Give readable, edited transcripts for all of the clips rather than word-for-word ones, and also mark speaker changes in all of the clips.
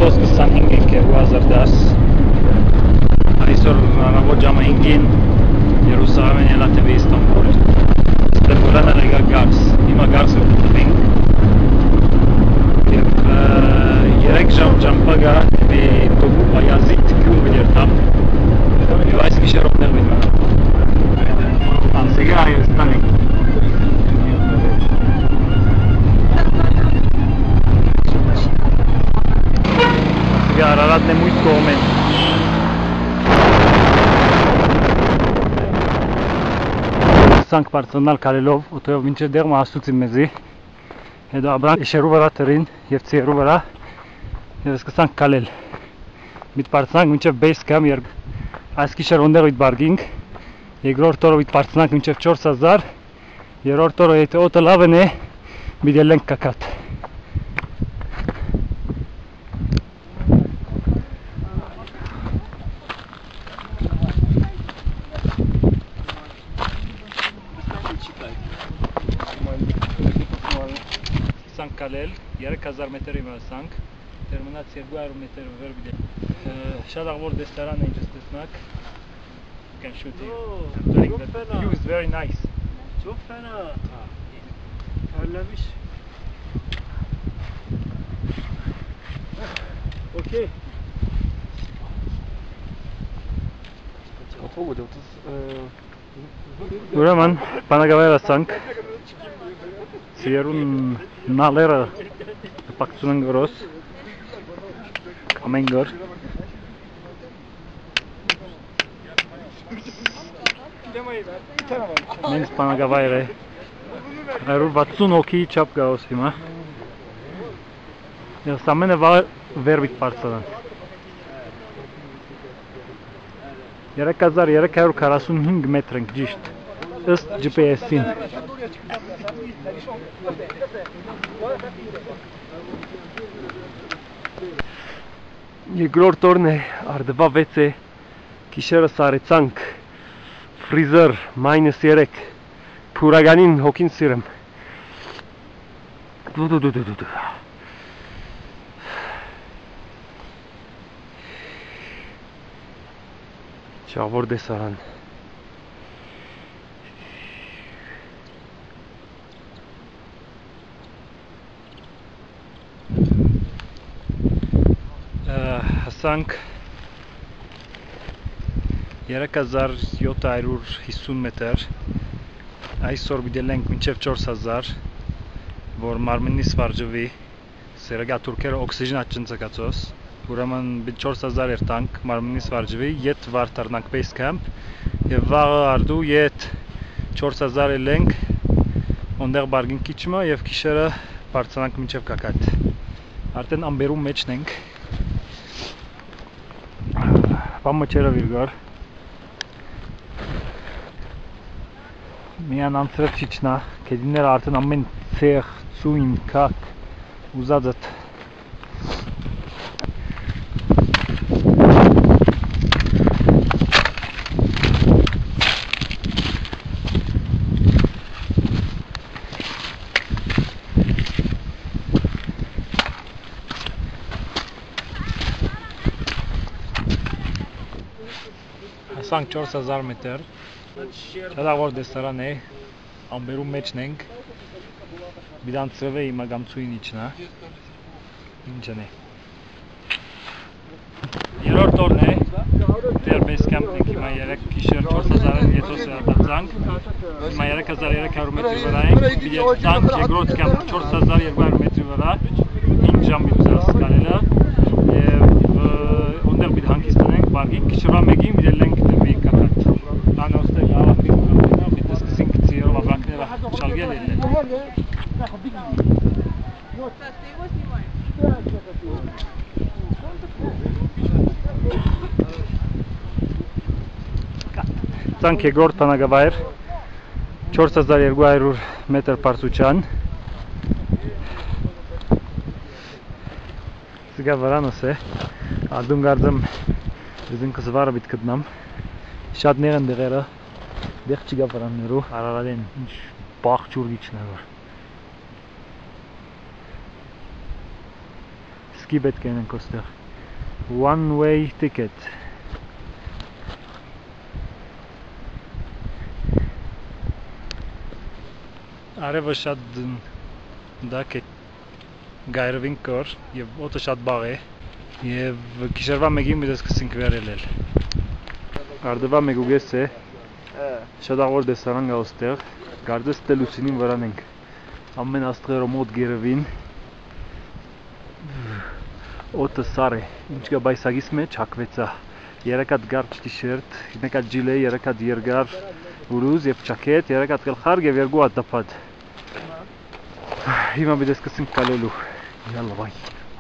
Speaker 1: Օգոստոս 25-ին 2010 այսօր առավոտ ժամը 5-ին Երուսաղեմեն ելա թեպի Իստանբուլ Ստամբուլան եկա Գարս հիմա Գարսը գտնենք եւ 3 ժամ ճամփա թեպի Բայազիդ գյուղը երթամ եւ այս գիշերով ներվին անցեգա Հայաստանի Արարատն է մույթ կողմեն Սանք պարծոնալ կալելով ոտով մինչև դեղ մասուցին մեզի հետո աբրան եշերու վրա տրին և ծերու վրա և սկսանք կալել միտ պարծնանք մինչև բեյս կամ այս գիշեր ոնդեղ իտ բարգինք երկրորդ օրով իտ պարծնանք մինչև 4000 երորդ օրը եթե օտը լավն է միդելենք կակատ Կալել 3000 մետր իմ ասանք դեր մնաց 200 մետր վեր բիդել շատ աղվոր դեստարան է ինչպես տեսնակ you can shoot it I'm doing the view is very nice çok fena terlemiş okay ուրեմն բանագավայր ասանք Սիրուն նալերը պակցուն են գրոս ամեն գր մենս պանագավայր է 160 հոգի չապ գաղոս հիմա և սամենը վերվիտ պարծանան 3345 մետր ենք ճիշտ ըստ GPS-ին Երկրորդ օրն է, արդվա 6 է, գիշերը սարեցանք, ֆրիզեր, -3, փուրագանին հոգին սիրեմ Չաղվոր դեսարան Հասանք 3750 մետր այսօր բիդել ենք մինչև 4000 որ մարմինիս վարջվի սերագա թուրքերը օքսիժն աճնցակացոս ուրեմն 4000 երտանք մարմինիս վարջվի ետ վարտարնանք բեյս կամփ և վաղը արդու ետ 4000 ելենք ոնդեղ բարգին կիչմը և գիշերը բարձրանանք մինչև կակատ արդեն ամբերում մեջն ենք Պամը չերը վիրգար Միան անցրև չիչնա կեդիները արդեն ամեն ծեղ, ծույն, կակ, ուզածըտ Հասանք 4000 մետր Շատ աղոր դեստարան է ամբերում մեջն ենք բիդանցրև է հիմա գամցույն իչնա ինչն է երորդ օրն է դեր բեյս կամփ ենք հիմա 3 գիշեր 4000 ետոս ադարձանք հիմա 3300 մետրի վրա ենք բիդել տանք երկրորդ կամփ 4200 մետրի վրա 5 ժամից ասկալելը և ոնդեղ բիդ հանգիստանենք բարգին գիշերվա մեկին բիդել ենք դեպի կակատ անոստեղ աղախի ուրամենա բիդ սկսինք ծիերով աբրակները շալգել ելնել Ծանք երկրորդ բանագավայր 4200 մետր պարծության Սգա վրանոս է ադում գարձեմ դզինքս վարը բիտ կտնամ շատ ներ են դեղերը դեղ չգա վրաններու արարադեն ինչ բաղ չուրգիչն է որ Վիսկի պետք է ենք ոստեղ։ One way ticket։ Արևը շատ դակ է գայրվին կոր և օդը շատ բաղ է և գիշերվա մեկին մի դες սկսենք վերելել։ Արդվա մեկ ուգես է, շատ աղոր դեսարան գա ոստեղ, գարդես տե լուսինին վրան ենք, ամեն աստղերո մոտ գերվին, օդը սար է, ինչ կա բայսագիս մեջ հակվեցա, երեկատ գարջ տիշերտ, մեկատ ջիլե, երեկատ երգար ուրուզ և ճակետ, երեկատ գլխարկ և երկու ատապատ։ Հիմա մի դες սկսենք կալելու, յալլա բայ։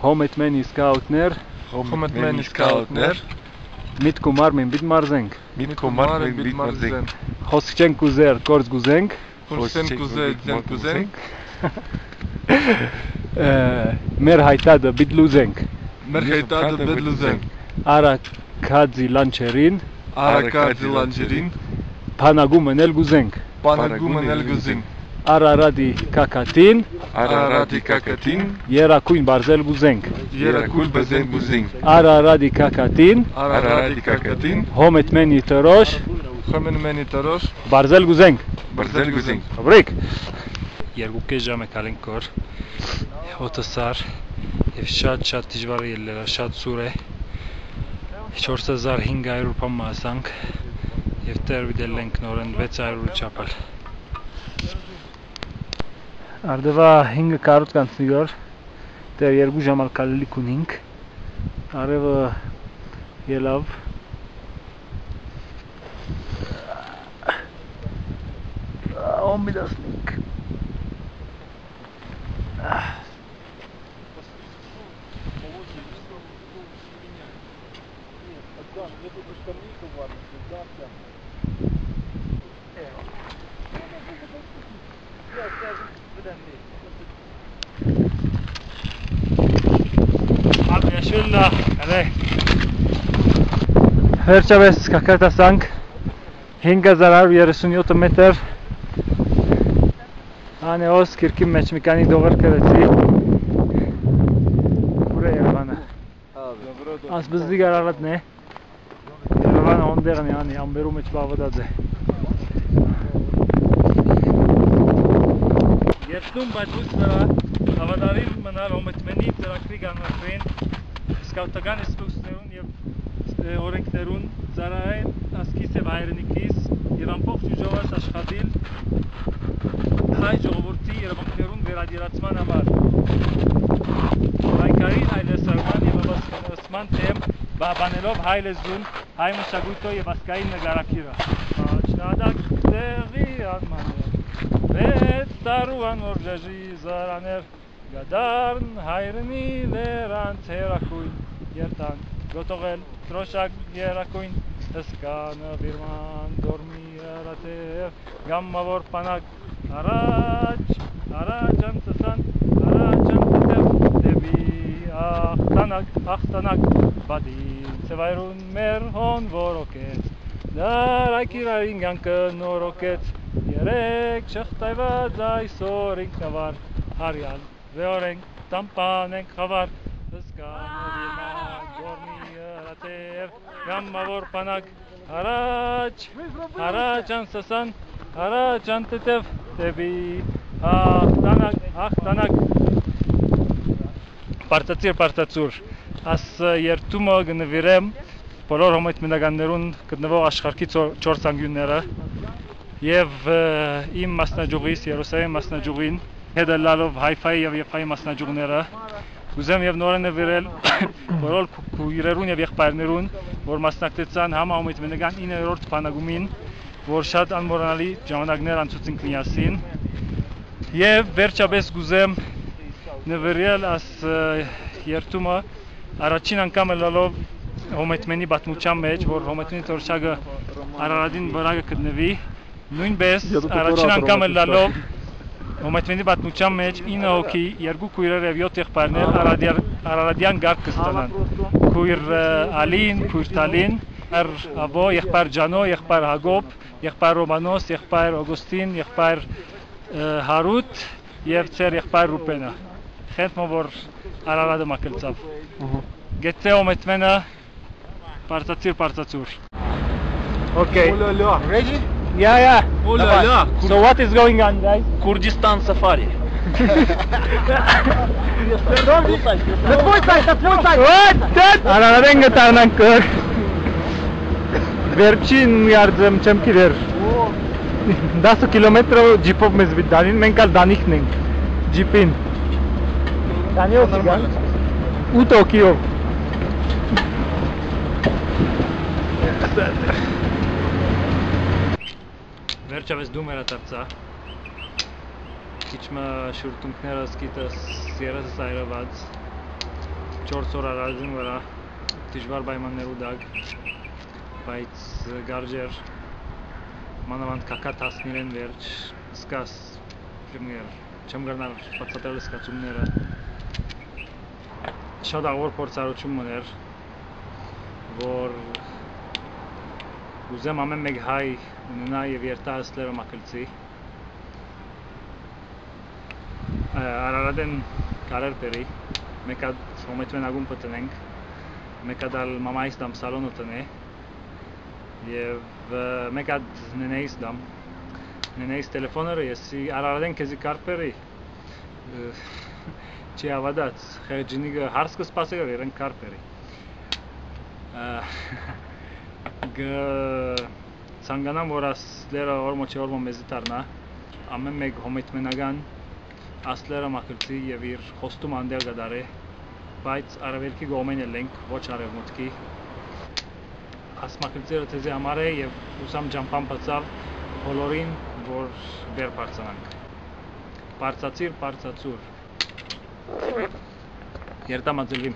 Speaker 1: Հոմետմենի սկաուտներ, Միտք ու մարմին բիտ մարզենք, խոսք չենք ուզեր, կորձ գուզենք, մեր հայտադը բիտ լուզենք, արակադի լանչերին, պանագումն էլ գուզենք, Արարադի կակատին, երակույն բարզել գուզենք, Արարադի կակատին, հոմետմենի տրոշ, բարզել գուզենք, Հաբրիկ։ Երկու կես ժամ է կալենք կոր, օդը սար, և շատ դիժվար է ելելա, շատ սուր է, 4500 պամ մասանք, և տեր վիդել ենք նորեն 600 չապալ։ Արդվա 5 կարոտ կանցնիգոր, տեր երկու ժամալ կալելի կունինք, արևը ելավ, ոմի դասնինք, Վերջապես կակարտասանք 5137 մետր անեոս կիրքի մեջ մի կանի դողր կրեցի ուր է Երևանը ասբզդի գարարատն է Երևանը հոնդեղն է անի ամբերու մեջ բավադած է Երտնում բայց ուս վրա հավադարին մնալ հոմետմենի ծրակրի գանվարվին սկավտական իսպուսներուն և օրենքներուն ծարային ասկիս և հայրենիքիս և ամբողջ ուժովաս աշխատիլ հայ ժողովորդի երևանքներուն վերադիրացման համար Բայկարին հայլեսարման և ավասկացման թեմ բանելով հայ լեզուն, հայ մշակույթը և ասկային նգարակիրը Աչնադակ տեղի անմաներ Վեց տարուան որժաժի զարաներ Գադարն հայրնի լերանց հերակույն երտան Գոտողել տրոշակ երակույն Հսկանը վիրման դորմի հրատև Գամմավոր պանակ Առաջ անցսան Առաջ անցսև Դեպի աղտանակ Բադին ծվայրուն մեր հոն որոքեց Դարակիրարին գանքը նորոքեց Երեք շղտայված այսօր ինքնավար Հարյալ վեորենք տամպանենք խավար Հսկանը վիրման դորմի հրատև Գամմավոր պանակ Առաջ անցսան Առաջ անտետև Դեպի աղտանակ Պարտացիր Աս երտումը գնվիրեմ Բոլոր հոմետմենականներուն գտնվող աշխարհքի 4 անկյունները Եվ իմ մասնաճյուղիս, Երուսաղեմ մասնաճյուղին հետը լալով հայֆայի և եփայի մասնաճյուղները Ուզեմ և նորեն նվիրել բոլոր քույրերուն և եղբայրներուն, որ մասնակցեցան համահոմետմենական 9-րդ բանագումին, որ շատ անմոռանալի ժամանակներ անցուցինք միասին Եվ վերջապես գուզեմ նվիրել աս երթումը առաջին անգամ լալով հոմետմենի բաթմության մեջ, որ հոմետմենի թորշակը Արարատին վրա կգտնվի Նույնպես առաջին անգամ լալով Հոմետմենի բաթմության մեջ 9 հոգի, 2 քույրեր և 7 եղբայրներ Արարատյան գարկ կստանան Քույր Ալին, քույր Տալին, Աբո, եղբայր Ջանո, եղբայր Հակոբ, եղբայր Ռոմանոս, եղբայր Օգոստին, եղբայր Հարութ և ծեր եղբայր Ռուպենը Խենթ մոր Արարատը մակլցավ։ Գեցե օմետմենը Պարծացիր։ Okay.
Speaker 2: Ready?
Speaker 1: Yeah.
Speaker 2: Давай.
Speaker 1: So what is going on, guys?
Speaker 2: Kurdistan safari.
Speaker 1: Արարատեն գտանանք վերջին արձեմ չեմ կիրեր 10 կիլոմետր ջիպով մեզ վիդանին, մենք ալ դանիքն ենք ջիպին Դանիով գան 8 օկիով Վերջավես դու մեր ատարծա Քիչմը շուրտունքներս գիտս երեսս այրված 4 օր արարածին վրա դժվար պայմաններու դակ բայց գարջեր մանավանդ կակատ հասնիրեն վերջ սկաս չեմ գարնար բացատրել սկացումները շատ աղոր փորձառություն մներ որ ուզեմ ամեն մեկ հայ ունենա եւ երթահասլերը մակլցի Արարատեն կարեր պերի, մեկա հոմետվեն ագում պտնենք, մեկա դալ մամայիս դամ սալոնը տնե և մեկա նենեիս դամ, նենեիս տելեֆոները եսի Արարատեն կեզի կարպերի չի ավադած, խեղջինիգը հարսկը սպասեգը վերեն կարպերի Ցանկանամ որ ասլերը օրմո չէ օրմո մեզի տարնա, ամեն մեկ հոմետվենական Ասլերը մակլցի և իր խոստում անդեղ գդար է, բայց արևելքի գոմեն էլ ենք, ոչ արևմուտքի Աս մակլցերը թեզի համար է և ուսամ ջամպան պծավ բոլորին, որ վեր պարծանանք Պարծացիր Երտամածլվիմ